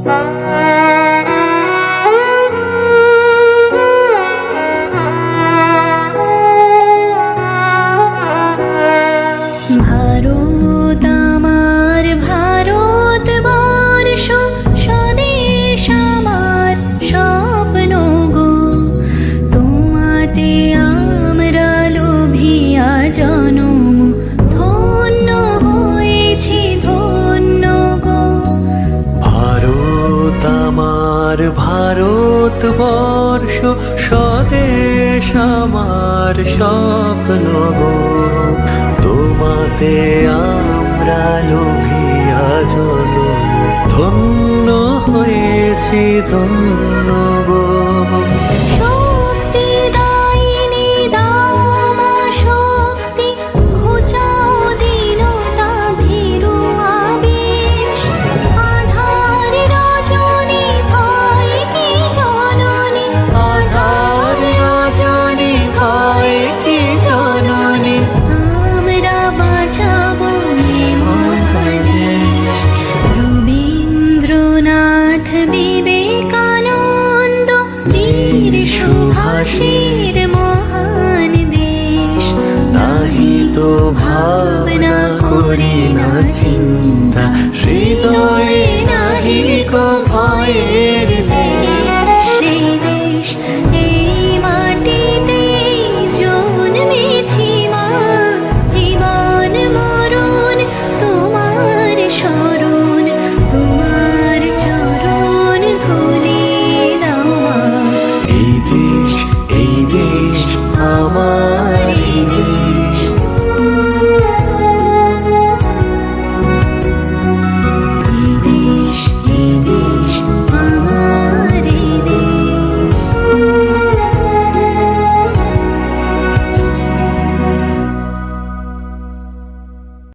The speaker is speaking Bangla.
ভারত আমার ভারতবর্ষ, স্বদেশ আমার স্বপ্ন গো। তোমাতে আমরা লোভিয়া জনম, ধন্য হয়েছি ধন্য গো। ভারত আমার ভারতবর্ষ, স্বদেশ আমার স্বপ্ন গো। তোমাতে আমরা লোভিয়া জনম, ধন্য হয়েছি ধন্য গো।